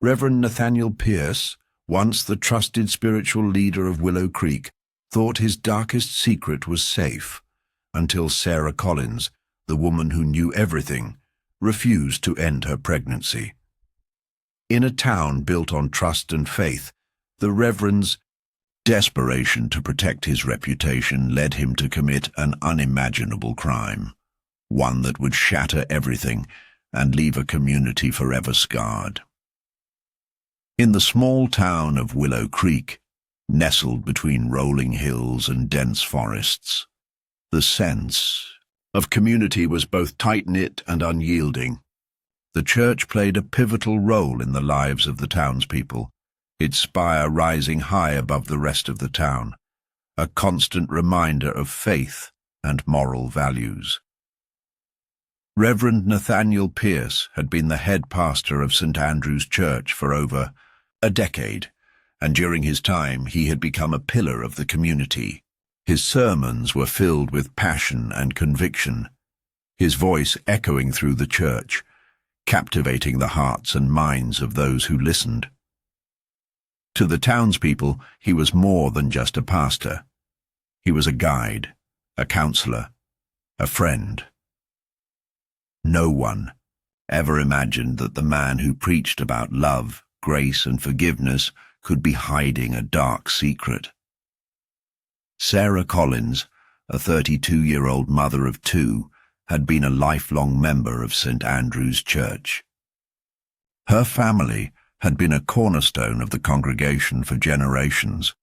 Reverend Nathaniel Pierce, once the trusted spiritual leader of Willow Creek, thought his darkest secret was safe, until Sarah Collins, the woman who knew everything, refused to end her pregnancy. In a town built on trust and faith, the Reverend's desperation to protect his reputation led him to commit an unimaginable crime, one that would shatter everything and leave a community forever scarred. In the small town of Willow Creek, nestled between rolling hills and dense forests, the sense of community was both tight-knit and unyielding. The church played a pivotal role in the lives of the townspeople, its spire rising high above the rest of the town, a constant reminder of faith and moral values. Reverend Nathaniel Pierce had been the head pastor of St. Andrew's Church for over a decade, and during his time he had become a pillar of the community. His sermons were filled with passion and conviction, his voice echoing through the church, captivating the hearts and minds of those who listened. To the townspeople, he was more than just a pastor. He was a guide, a counselor, a friend. No one ever imagined that the man who preached about love, grace, and forgiveness could be hiding a dark secret. Sarah Collins, a 32-year-old mother of two, had been a lifelong member of St. Andrew's Church. Her family had been a cornerstone of the congregation for generations,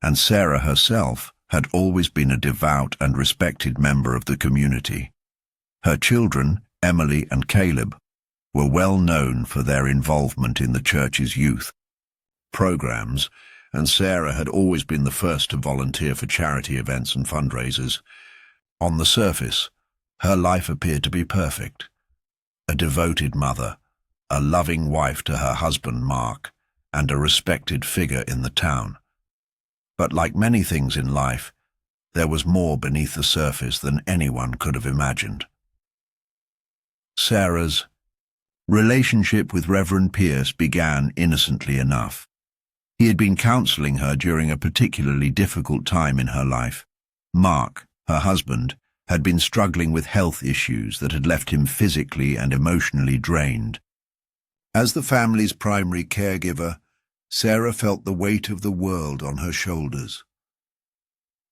and Sarah herself had always been a devout and respected member of the community. Her children, Emily and Caleb, were well known for their involvement in the church's youth programs, and Sarah had always been the first to volunteer for charity events and fundraisers. On the surface, her life appeared to be perfect. A devoted mother, a loving wife to her husband Mark, and a respected figure in the town. But like many things in life, there was more beneath the surface than anyone could have imagined. Sarah's relationship with Reverend Pierce began innocently enough. He had been counseling her during a particularly difficult time in her life. Mark, her husband, had been struggling with health issues that had left him physically and emotionally drained. As the family's primary caregiver, Sarah felt the weight of the world on her shoulders.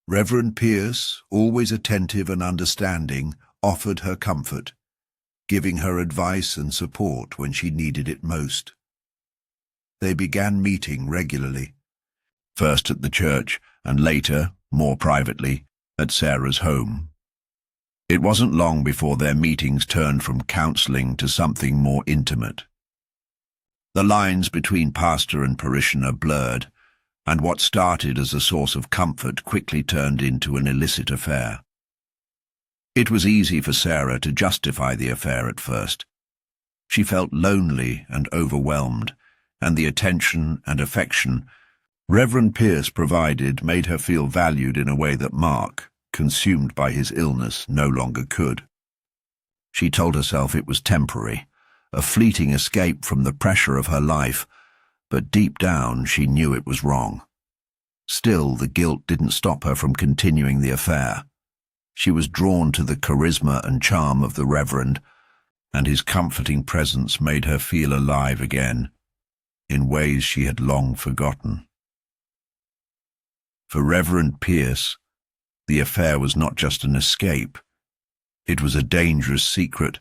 Reverend Pierce, always attentive and understanding, offered her comfort, giving her advice and support when she needed it most. They began meeting regularly, first at the church and later, more privately, at Sarah's home. It wasn't long before their meetings turned from counseling to something more intimate. The lines between pastor and parishioner blurred, and what started as a source of comfort quickly turned into an illicit affair. It was easy for Sarah to justify the affair at first. She felt lonely and overwhelmed, and the attention and affection Reverend Pierce provided made her feel valued in a way that Mark, consumed by his illness, no longer could. She told herself it was temporary, a fleeting escape from the pressure of her life, but deep down she knew it was wrong. Still, the guilt didn't stop her from continuing the affair. She was drawn to the charisma and charm of the Reverend, and his comforting presence made her feel alive again, in ways she had long forgotten. For Reverend Pierce, the affair was not just an escape. It was a dangerous secret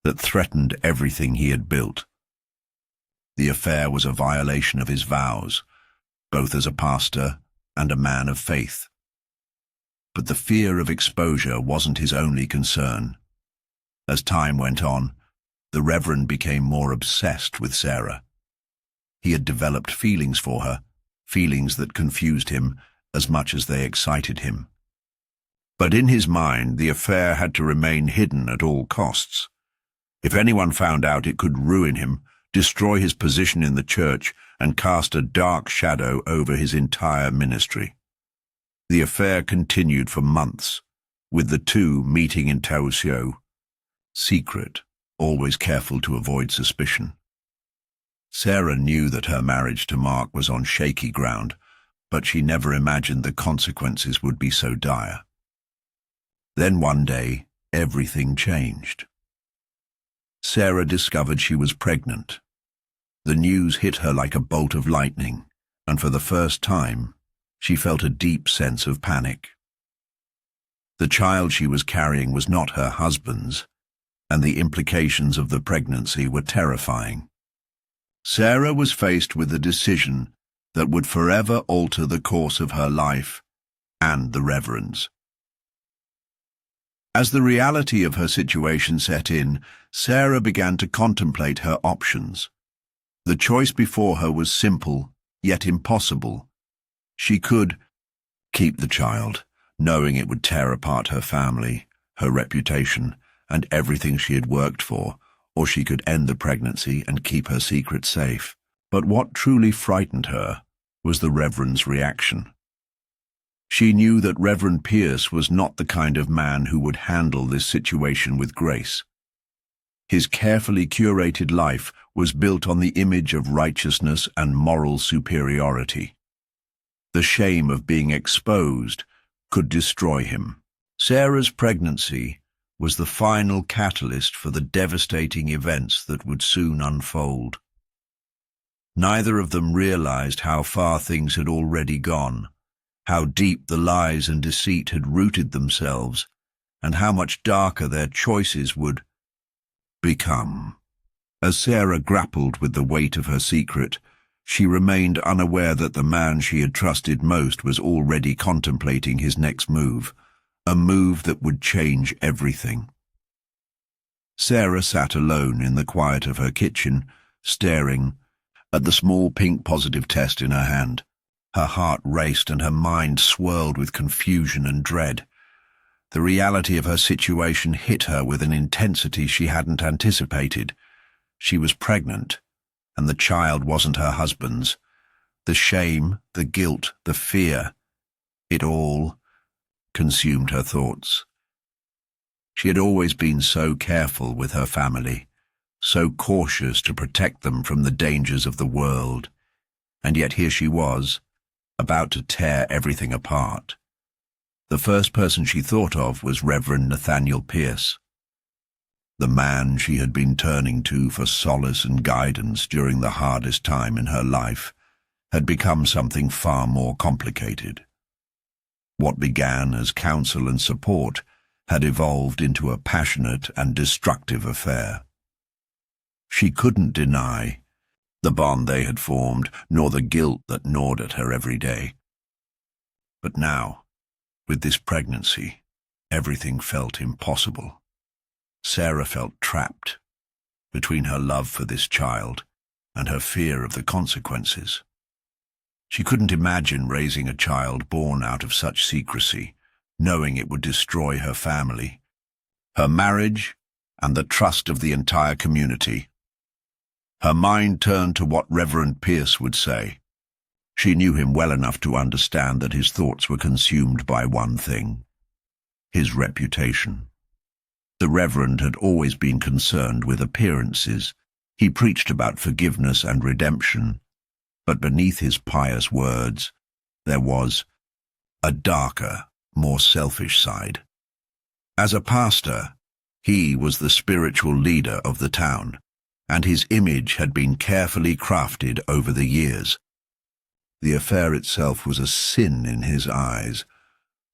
that threatened everything he had built. The affair was a violation of his vows, both as a pastor and a man of faith. But the fear of exposure wasn't his only concern. As time went on, the Reverend became more obsessed with Sarah. He had developed feelings for her, feelings that confused him as much as they excited him. But in his mind, the affair had to remain hidden at all costs. If anyone found out, it could ruin him, destroy his position in the church, and cast a dark shadow over his entire ministry. The affair continued for months, with the two meeting in Tausio, secret, always careful to avoid suspicion. Sarah knew that her marriage to Mark was on shaky ground, but she never imagined the consequences would be so dire. Then one day, everything changed. Sarah discovered she was pregnant. The news hit her like a bolt of lightning, and for the first time, she felt a deep sense of panic. The child she was carrying was not her husband's, and the implications of the pregnancy were terrifying. Sarah was faced with a decision that would forever alter the course of her life and the Reverend's. As the reality of her situation set in, Sarah began to contemplate her options. The choice before her was simple, yet impossible. She could keep the child, knowing it would tear apart her family, her reputation, and everything she had worked for, or she could end the pregnancy and keep her secret safe. But what truly frightened her was the Reverend's reaction. She knew that Reverend Pierce was not the kind of man who would handle this situation with grace. His carefully curated life was built on the image of righteousness and moral superiority. The shame of being exposed could destroy him. Sarah's pregnancy was the final catalyst for the devastating events that would soon unfold. Neither of them realized how far things had already gone, how deep the lies and deceit had rooted themselves, and how much darker their choices would become. As Sarah grappled with the weight of her secret, she remained unaware that the man she had trusted most was already contemplating his next move, a move that would change everything. Sarah sat alone in the quiet of her kitchen, staring at the small pink positive test in her hand. Her heart raced and her mind swirled with confusion and dread. The reality of her situation hit her with an intensity she hadn't anticipated. She was pregnant, and the child wasn't her husband's. The shame, the guilt, the fear, it all consumed her thoughts. She had always been so careful with her family, so cautious to protect them from the dangers of the world, and yet here she was, about to tear everything apart. The first person she thought of was Reverend Nathaniel Pierce, the man she had been turning to for solace and guidance during the hardest time in her life, had become something far more complicated. What began as counsel and support had evolved into a passionate and destructive affair. She couldn't deny the bond they had formed, nor the guilt that gnawed at her every day. But now, with this pregnancy, everything felt impossible. Sarah felt trapped between her love for this child and her fear of the consequences. She couldn't imagine raising a child born out of such secrecy, knowing it would destroy her family, her marriage, and the trust of the entire community. Her mind turned to what Reverend Pierce would say. She knew him well enough to understand that his thoughts were consumed by one thing: his reputation. The Reverend had always been concerned with appearances. He preached about forgiveness and redemption, but beneath his pious words, there was a darker, more selfish side. As a pastor, he was the spiritual leader of the town, and his image had been carefully crafted over the years. The affair itself was a sin in his eyes,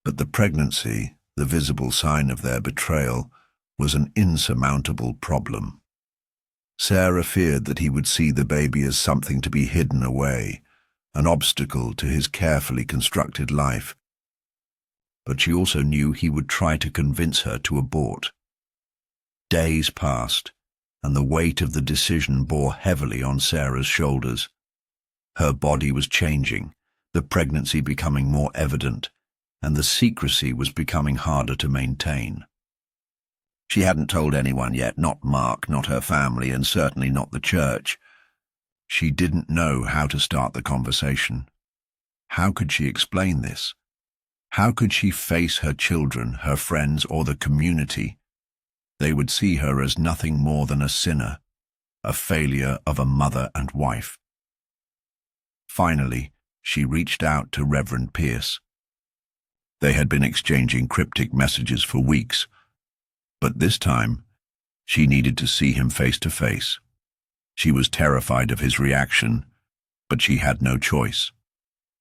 but the pregnancy, the visible sign of their betrayal, was an insurmountable problem. Sarah feared that he would see the baby as something to be hidden away, an obstacle to his carefully constructed life. But she also knew he would try to convince her to abort. Days passed, and the weight of the decision bore heavily on Sarah's shoulders. Her body was changing, the pregnancy becoming more evident, and the secrecy was becoming harder to maintain. She hadn't told anyone yet, not Mark, not her family, and certainly not the church. She didn't know how to start the conversation. How could she explain this? How could she face her children, her friends, or the community? They would see her as nothing more than a sinner, a failure of a mother and wife. Finally, she reached out to Reverend Pierce. They had been exchanging cryptic messages for weeks, but this time, she needed to see him face to face. She was terrified of his reaction, but she had no choice.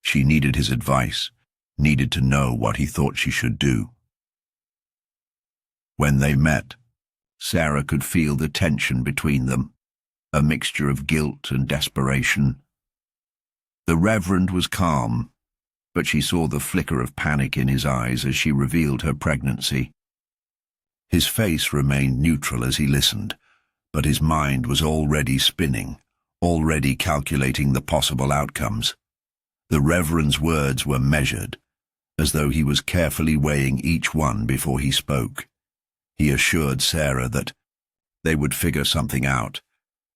She needed his advice, needed to know what he thought she should do. When they met, Sarah could feel the tension between them, a mixture of guilt and desperation. The Reverend was calm, but she saw the flicker of panic in his eyes as she revealed her pregnancy. His face remained neutral as he listened, but his mind was already spinning, already calculating the possible outcomes. The Reverend's words were measured, as though he was carefully weighing each one before he spoke. He assured Sarah that they would figure something out,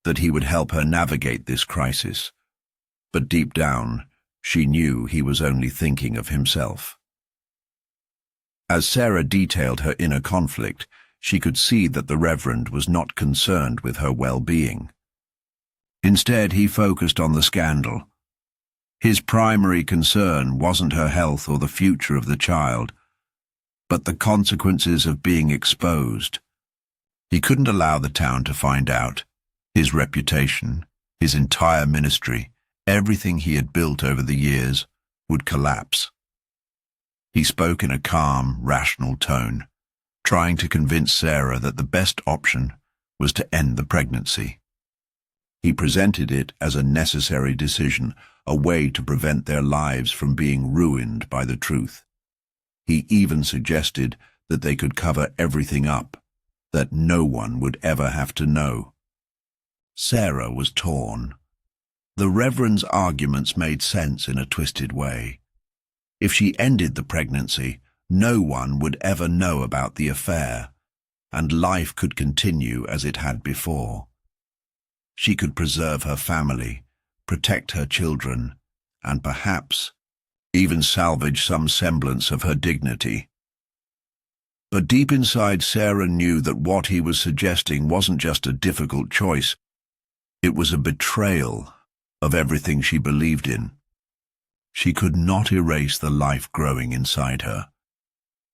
that he would help her navigate this crisis. But deep down, she knew he was only thinking of himself. As Sarah detailed her inner conflict, she could see that the Reverend was not concerned with her well-being. Instead, he focused on the scandal. His primary concern wasn't her health or the future of the child, but the consequences of being exposed. He couldn't allow the town to find out. His reputation, his entire ministry, everything he had built over the years, would collapse. He spoke in a calm, rational tone, trying to convince Sarah that the best option was to end the pregnancy. He presented it as a necessary decision, a way to prevent their lives from being ruined by the truth. He even suggested that they could cover everything up, that no one would ever have to know. Sarah was torn. The Reverend's arguments made sense in a twisted way. If she ended the pregnancy, no one would ever know about the affair, and life could continue as it had before. She could preserve her family, protect her children, and perhaps even salvage some semblance of her dignity. But deep inside, Sarah knew that what he was suggesting wasn't just a difficult choice. It was a betrayal of everything she believed in. She could not erase the life growing inside her.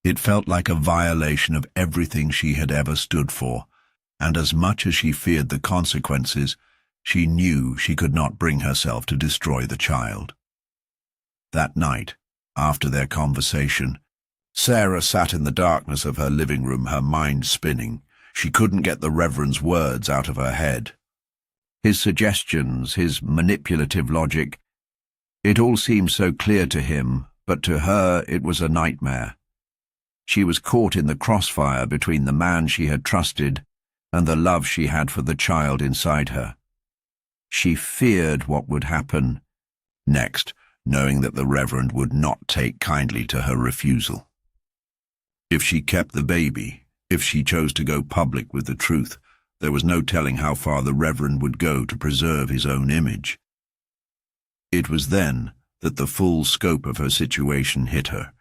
It felt like a violation of everything she had ever stood for, and as much as she feared the consequences, she knew she could not bring herself to destroy the child. That night, after their conversation, Sarah sat in the darkness of her living room, her mind spinning. She couldn't get the Reverend's words out of her head. His suggestions, his manipulative logic, it all seemed so clear to him, but to her it was a nightmare. She was caught in the crossfire between the man she had trusted and the love she had for the child inside her. She feared what would happen next, knowing that the Reverend would not take kindly to her refusal. If she kept the baby, if she chose to go public with the truth, there was no telling how far the Reverend would go to preserve his own image. It was then that the full scope of her situation hit her.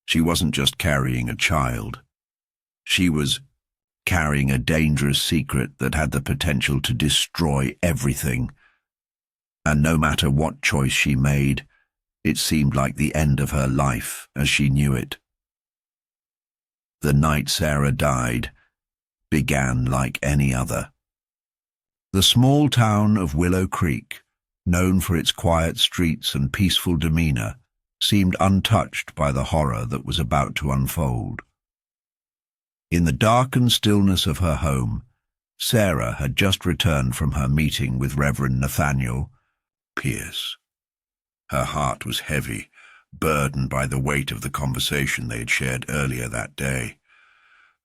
She wasn't just carrying a child. She was carrying a dangerous secret that had the potential to destroy everything. And no matter what choice she made, it seemed like the end of her life as she knew it. The night Sarah died began like any other. The small town of Willow Creek, known for its quiet streets and peaceful demeanor, seemed untouched by the horror that was about to unfold. In the darkened stillness of her home, Sarah had just returned from her meeting with Reverend Nathaniel Pierce. Her heart was heavy, burdened by the weight of the conversation they had shared earlier that day.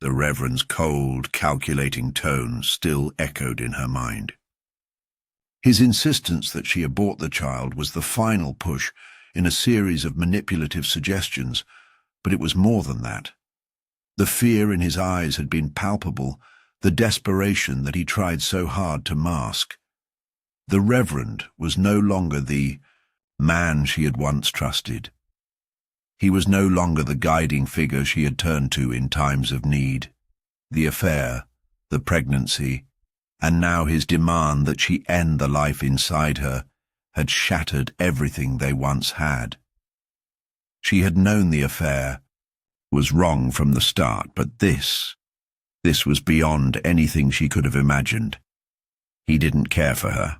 The Reverend's cold, calculating tone still echoed in her mind. His insistence that she abort the child was the final push in a series of manipulative suggestions, but it was more than that. The fear in his eyes had been palpable, the desperation that he tried so hard to mask. The Reverend was no longer the man she had once trusted. He was no longer the guiding figure she had turned to in times of need. The affair, the pregnancy, and now his demand that she end the life inside her had shattered everything they once had. She had known the affair was wrong from the start, but this was beyond anything she could have imagined. He didn't care for her.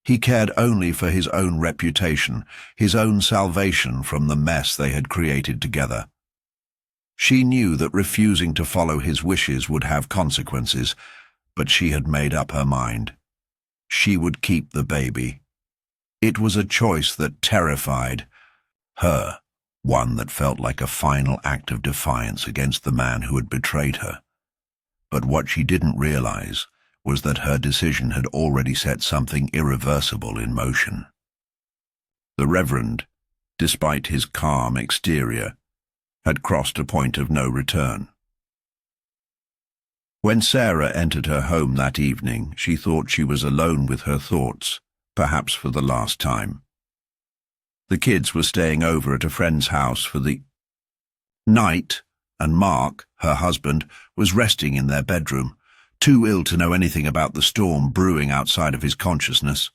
He cared only for his own reputation, his own salvation from the mess they had created together. She knew that refusing to follow his wishes would have consequences, but she had made up her mind. She would keep the baby. It was a choice that terrified her, one that felt like a final act of defiance against the man who had betrayed her. But what she didn't realize was that her decision had already set something irreversible in motion. The Reverend, despite his calm exterior, had crossed a point of no return. When Sarah entered her home that evening, she thought she was alone with her thoughts, perhaps for the last time. The kids were staying over at a friend's house for the night, and Mark, her husband, was resting in their bedroom, too ill to know anything about the storm brewing outside of his consciousness.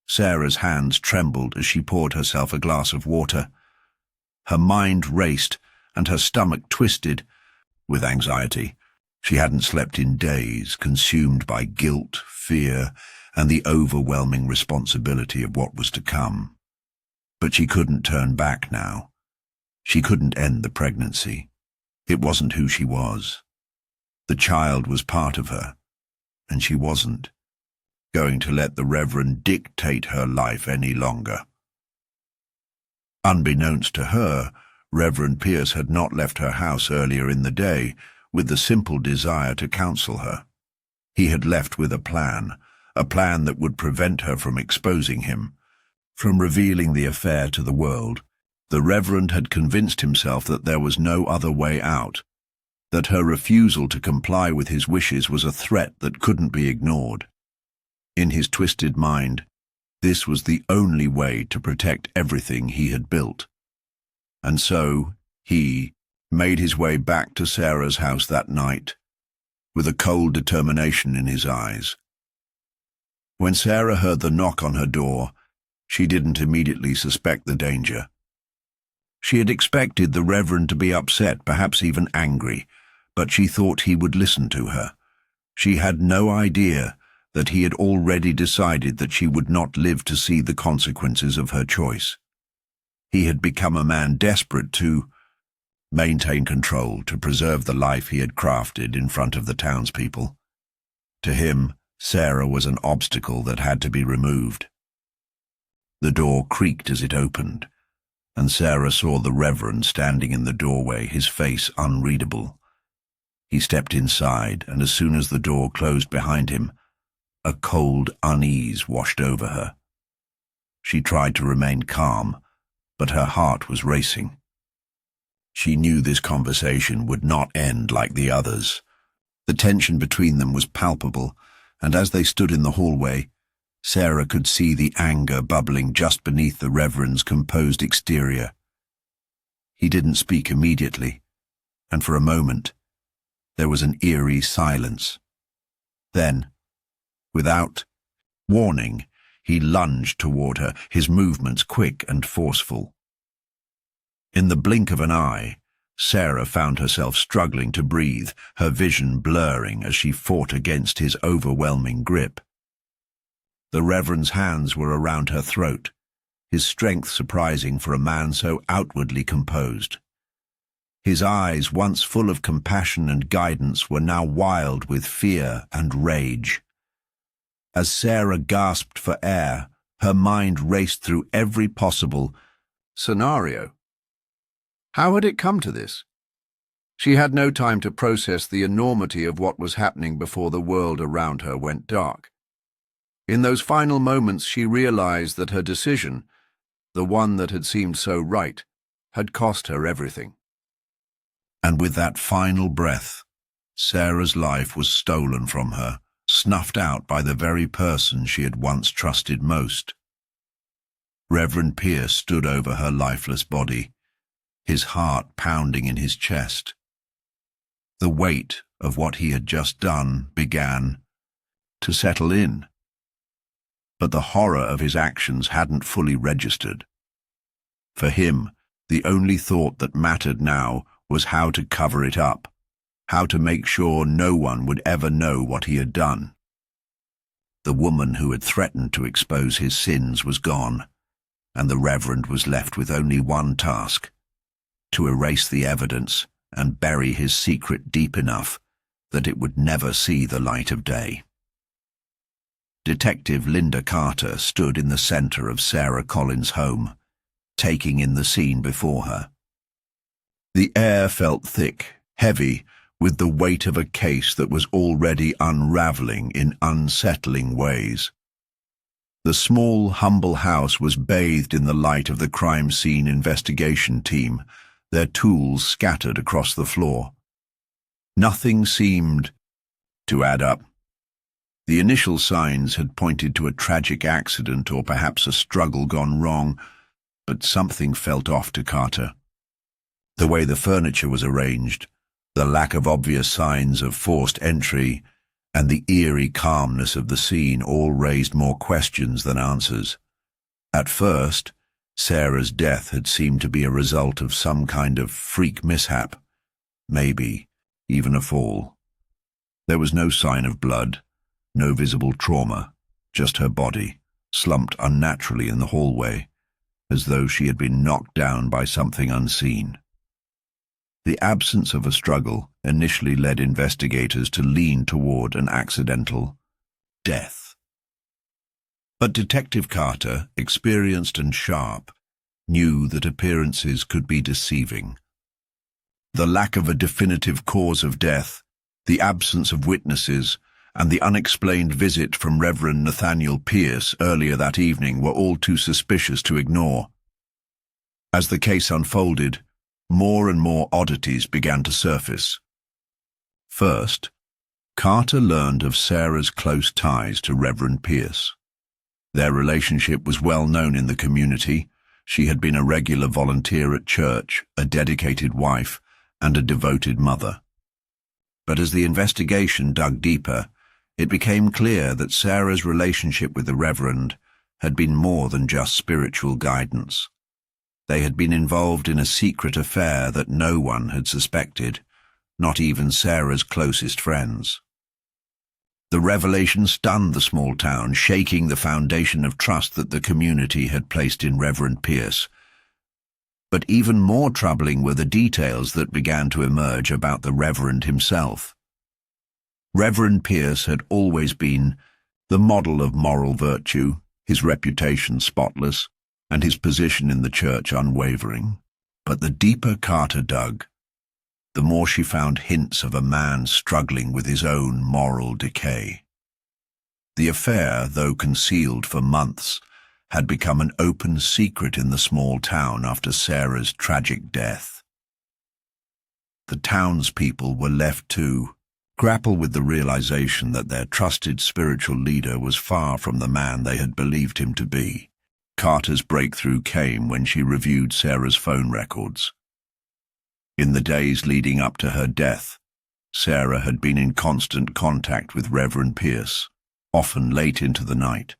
Sarah's hands trembled as she poured herself a glass of water. Her mind raced and her stomach twisted with anxiety. She hadn't slept in days, consumed by guilt, fear, and the overwhelming responsibility of what was to come. But she couldn't turn back now. She couldn't end the pregnancy. It wasn't who she was. The child was part of her, and she wasn't going to let the Reverend dictate her life any longer. Unbeknownst to her, Reverend Pierce had not left her house earlier in the day with the simple desire to counsel her. He had left with a plan that would prevent her from exposing him, from revealing the affair to the world. The Reverend had convinced himself that there was no other way out, that her refusal to comply with his wishes was a threat that couldn't be ignored. In his twisted mind, this was the only way to protect everything he had built. And so, he made his way back to Sarah's house that night, with a cold determination in his eyes. When Sarah heard the knock on her door, she didn't immediately suspect the danger. She had expected the Reverend to be upset, perhaps even angry, but she thought he would listen to her. She had no idea that he had already decided that she would not live to see the consequences of her choice. He had become a man desperate to maintain control, to preserve the life he had crafted in front of the townspeople. To him, Sarah was an obstacle that had to be removed. The door creaked as it opened, and Sarah saw the Reverend standing in the doorway, his face unreadable. He stepped inside, and as soon as the door closed behind him, a cold unease washed over her. She tried to remain calm, but her heart was racing. She knew this conversation would not end like the others. The tension between them was palpable, and as they stood in the hallway, Sarah could see the anger bubbling just beneath the Reverend's composed exterior. He didn't speak immediately, and for a moment, there was an eerie silence. Then, without warning, he lunged toward her, his movements quick and forceful. In the blink of an eye, Sarah found herself struggling to breathe, her vision blurring as she fought against his overwhelming grip. The Reverend's hands were around her throat, his strength surprising for a man so outwardly composed. His eyes, once full of compassion and guidance, were now wild with fear and rage. As Sarah gasped for air, her mind raced through every possible scenario. How had it come to this? She had no time to process the enormity of what was happening before the world around her went dark. In those final moments, she realized that her decision, the one that had seemed so right, had cost her everything. And with that final breath, Sarah's life was stolen from her, snuffed out by the very person she had once trusted most. Reverend Pierce stood over her lifeless body, his heart pounding in his chest. The weight of what he had just done began to settle in. But the horror of his actions hadn't fully registered. For him, the only thought that mattered now was how to cover it up, how to make sure no one would ever know what he had done. The woman who had threatened to expose his sins was gone, and the Reverend was left with only one task: to erase the evidence and bury his secret deep enough that it would never see the light of day. Detective Linda Carter stood in the center of Sarah Collins' home, taking in the scene before her. The air felt thick, heavy, with the weight of a case that was already unraveling in unsettling ways. The small, humble house was bathed in the light of the crime scene investigation team, their tools scattered across the floor. Nothing seemed to add up. The initial signs had pointed to a tragic accident or perhaps a struggle gone wrong, but something felt off to Carter. The way the furniture was arranged, the lack of obvious signs of forced entry, and the eerie calmness of the scene all raised more questions than answers. At first, Sarah's death had seemed to be a result of some kind of freak mishap, maybe even a fall. There was no sign of blood, no visible trauma, just her body, slumped unnaturally in the hallway, as though she had been knocked down by something unseen. The absence of a struggle initially led investigators to lean toward an accidental death. But Detective Carter, experienced and sharp, knew that appearances could be deceiving. The lack of a definitive cause of death, the absence of witnesses, and the unexplained visit from Reverend Nathaniel Pierce earlier that evening were all too suspicious to ignore. As the case unfolded, more and more oddities began to surface. First, Carter learned of Sarah's close ties to Reverend Pierce. Their relationship was well known in the community. She had been a regular volunteer at church, a dedicated wife, and a devoted mother. But as the investigation dug deeper, it became clear that Sarah's relationship with the Reverend had been more than just spiritual guidance. They had been involved in a secret affair that no one had suspected, not even Sarah's closest friends. The revelation stunned the small town, shaking the foundation of trust that the community had placed in Reverend Pierce. But even more troubling were the details that began to emerge about the Reverend himself. Reverend Pierce had always been the model of moral virtue, his reputation spotless, and his position in the church unwavering. But the deeper Carter dug, the more she found hints of a man struggling with his own moral decay. The affair, though concealed for months, had become an open secret in the small town after Sarah's tragic death. The townspeople were left to grapple with the realization that their trusted spiritual leader was far from the man they had believed him to be. Carter's breakthrough came when she reviewed Sarah's phone records. In the days leading up to her death, Sarah had been in constant contact with Reverend Pierce, often late into the night.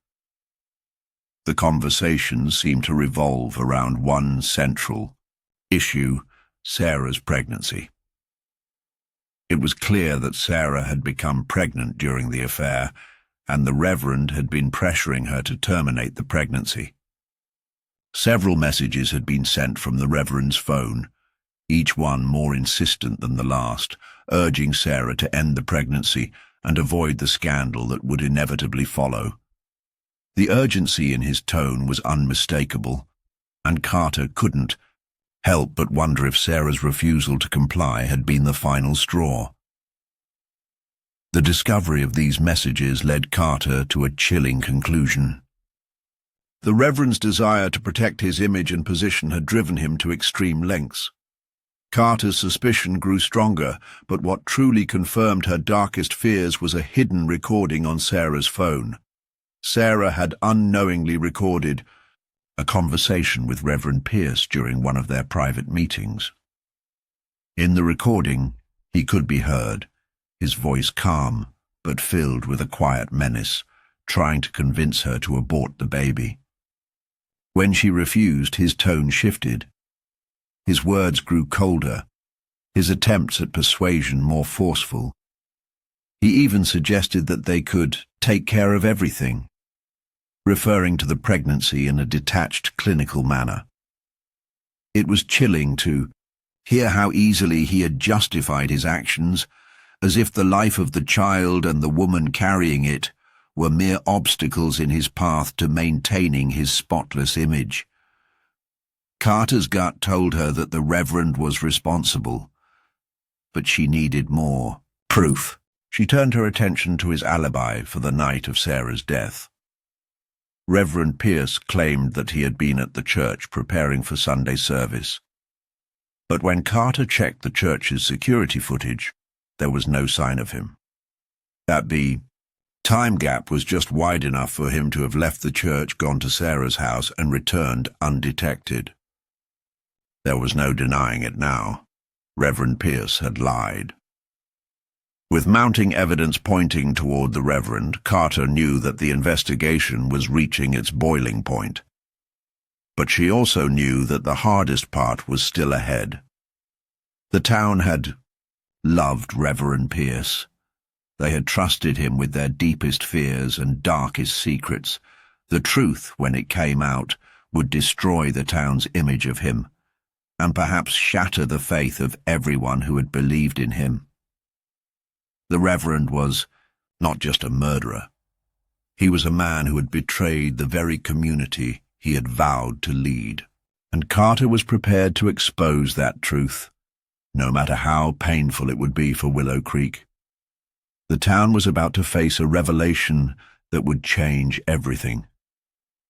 The conversations seemed to revolve around one central issue: Sarah's pregnancy. It was clear that Sarah had become pregnant during the affair, and the Reverend had been pressuring her to terminate the pregnancy. Several messages had been sent from the Reverend's phone, each one more insistent than the last, urging Sarah to end the pregnancy and avoid the scandal that would inevitably follow. The urgency in his tone was unmistakable, and Carter couldn't help but wonder if Sarah's refusal to comply had been the final straw. The discovery of these messages led Carter to a chilling conclusion. The Reverend's desire to protect his image and position had driven him to extreme lengths. Carter's suspicion grew stronger, but what truly confirmed her darkest fears was a hidden recording on Sarah's phone. Sarah had unknowingly recorded a conversation with Reverend Pierce during one of their private meetings. In the recording, he could be heard, his voice calm, but filled with a quiet menace, trying to convince her to abort the baby. When she refused, his tone shifted. His words grew colder, his attempts at persuasion more forceful. He even suggested that they could take care of everything, referring to the pregnancy in a detached, clinical manner. It was chilling to hear how easily he had justified his actions, as if the life of the child and the woman carrying it were mere obstacles in his path to maintaining his spotless image. Carter's gut told her that the Reverend was responsible, but she needed more proof. She turned her attention to his alibi for the night of Sarah's death. Reverend Pierce claimed that he had been at the church preparing for Sunday service. But when Carter checked the church's security footage, there was no sign of him. That time gap was just wide enough for him to have left the church, gone to Sarah's house, and returned undetected. There was no denying it now. Reverend Pierce had lied. With mounting evidence pointing toward the Reverend, Carter knew that the investigation was reaching its boiling point. But she also knew that the hardest part was still ahead. The town had loved Reverend Pierce. They had trusted him with their deepest fears and darkest secrets. The truth, when it came out, would destroy the town's image of him, and perhaps shatter the faith of everyone who had believed in him. The Reverend was not just a murderer. He was a man who had betrayed the very community he had vowed to lead, and Carter was prepared to expose that truth, no matter how painful it would be for Willow Creek. The town was about to face a revelation that would change everything,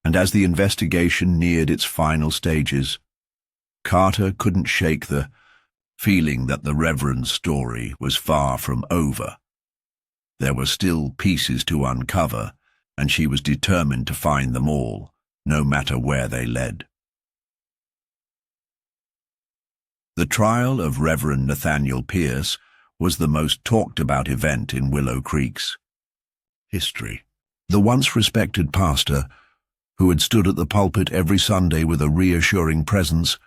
and as the investigation neared its final stages, Carter couldn't shake the feeling that the Reverend's story was far from over. There were still pieces to uncover, and she was determined to find them all, no matter where they led. The trial of Reverend Nathaniel Pierce was the most talked-about event in Willow Creek's history. The once respected pastor, who had stood at the pulpit every Sunday with a reassuring presence,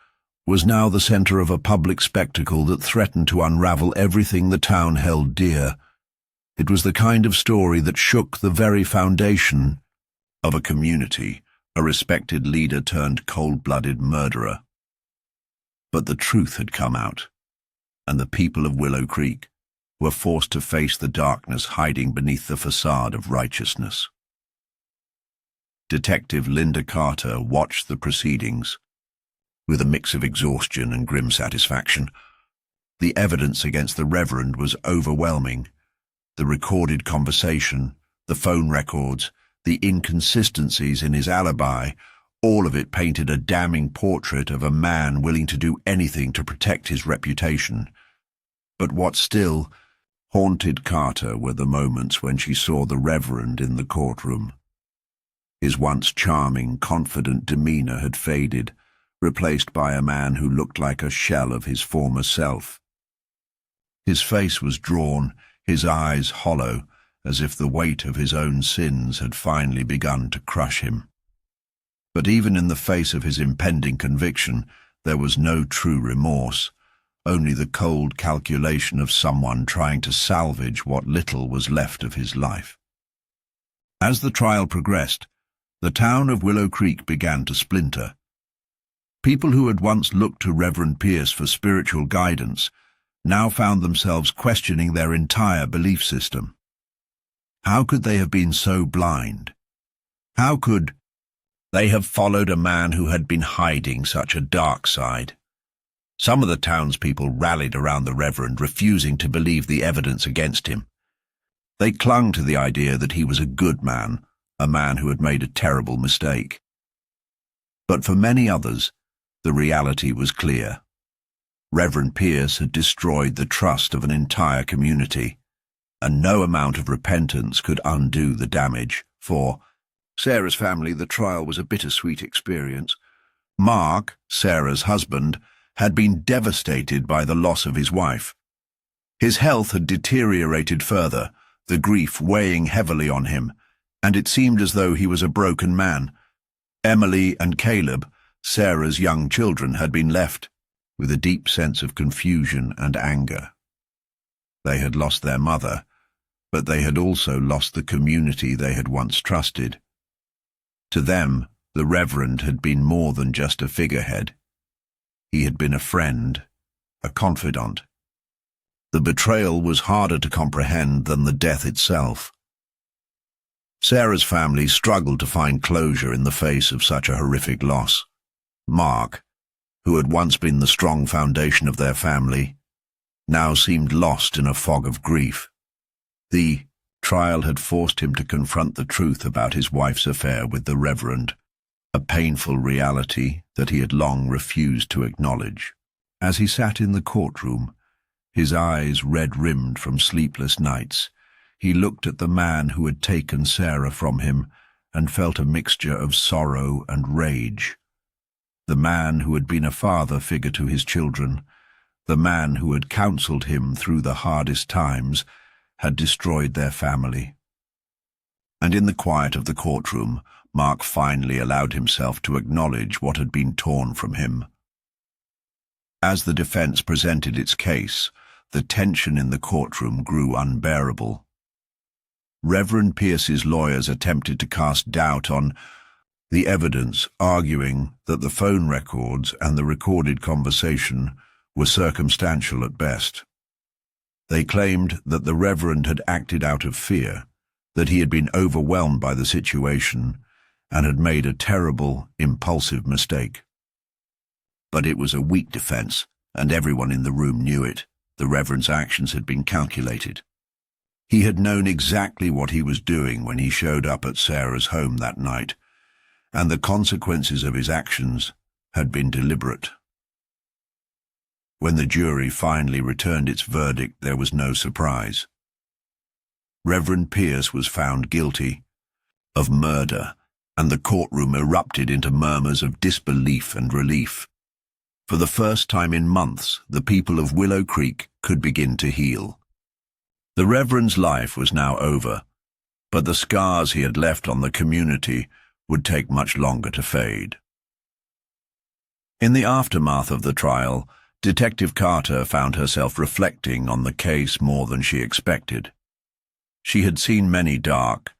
was now the center of a public spectacle that threatened to unravel everything the town held dear. It was the kind of story that shook the very foundation of a community, a respected leader turned cold-blooded murderer. But the truth had come out, and the people of Willow Creek were forced to face the darkness hiding beneath the facade of righteousness. Detective Linda Carter watched the proceedings with a mix of exhaustion and grim satisfaction. The evidence against the Reverend was overwhelming. The recorded conversation, the phone records, the inconsistencies in his alibi, all of it painted a damning portrait of a man willing to do anything to protect his reputation. But what still haunted Carter were the moments when she saw the Reverend in the courtroom. His once charming, confident demeanor had faded, replaced by a man who looked like a shell of his former self. His face was drawn, his eyes hollow, as if the weight of his own sins had finally begun to crush him. But even in the face of his impending conviction, there was no true remorse, only the cold calculation of someone trying to salvage what little was left of his life. As the trial progressed, the town of Willow Creek began to splinter. People who had once looked to Reverend Pierce for spiritual guidance now found themselves questioning their entire belief system. How could they have been so blind? How could they have followed a man who had been hiding such a dark side? Some of the townspeople rallied around the Reverend, refusing to believe the evidence against him. They clung to the idea that he was a good man, a man who had made a terrible mistake. But for many others, the reality was clear. Reverend Pierce had destroyed the trust of an entire community, and no amount of repentance could undo the damage. For Sarah's family, the trial was a bittersweet experience. Mark, Sarah's husband, had been devastated by the loss of his wife. His health had deteriorated further, the grief weighing heavily on him, and it seemed as though he was a broken man. Emily and Caleb, Sarah's young children, had been left with a deep sense of confusion and anger. They had lost their mother, but they had also lost the community they had once trusted. To them, the Reverend had been more than just a figurehead. He had been a friend, a confidant. The betrayal was harder to comprehend than the death itself. Sarah's family struggled to find closure in the face of such a horrific loss. Mark, who had once been the strong foundation of their family, now seemed lost in a fog of grief. The trial had forced him to confront the truth about his wife's affair with the Reverend, a painful reality that he had long refused to acknowledge. As he sat in the courtroom, his eyes red-rimmed from sleepless nights, he looked at the man who had taken Sarah from him and felt a mixture of sorrow and rage. The man who had been a father figure to his children, the man who had counseled him through the hardest times, had destroyed their family. And in the quiet of the courtroom, Mark finally allowed himself to acknowledge what had been torn from him. As the defense presented its case, the tension in the courtroom grew unbearable. Reverend Pierce's lawyers attempted to cast doubt on the evidence, arguing that the phone records and the recorded conversation were circumstantial at best. They claimed that the Reverend had acted out of fear, that he had been overwhelmed by the situation and had made a terrible, impulsive mistake. But it was a weak defense, and everyone in the room knew it. The Reverend's actions had been calculated. He had known exactly what he was doing when he showed up at Sarah's home that night, and the consequences of his actions had been deliberate. When the jury finally returned its verdict, there was no surprise. Reverend Pierce was found guilty of murder, and the courtroom erupted into murmurs of disbelief and relief. For the first time in months, the people of Willow Creek could begin to heal. The Reverend's life was now over, but the scars he had left on the community would take much longer to fade. In the aftermath of the trial, Detective Carter found herself reflecting on the case more than she expected. She had seen many dark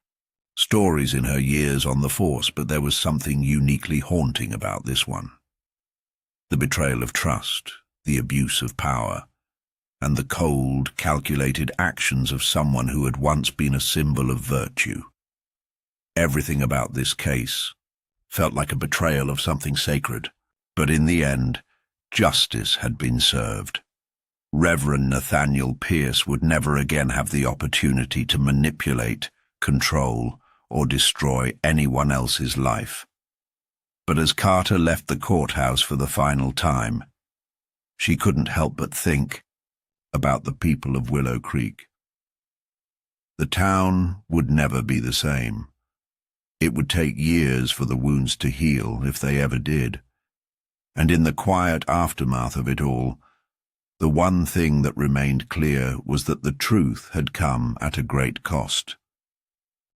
stories in her years on the force, but there was something uniquely haunting about this one. The betrayal of trust, the abuse of power, and the cold, calculated actions of someone who had once been a symbol of virtue. Everything about this case felt like a betrayal of something sacred, but in the end, justice had been served. Reverend Nathaniel Pierce would never again have the opportunity to manipulate, control, or destroy anyone else's life. But as Carter left the courthouse for the final time, she couldn't help but think about the people of Willow Creek. The town would never be the same. It would take years for the wounds to heal, if they ever did. And in the quiet aftermath of it all, the one thing that remained clear was that the truth had come at a great cost.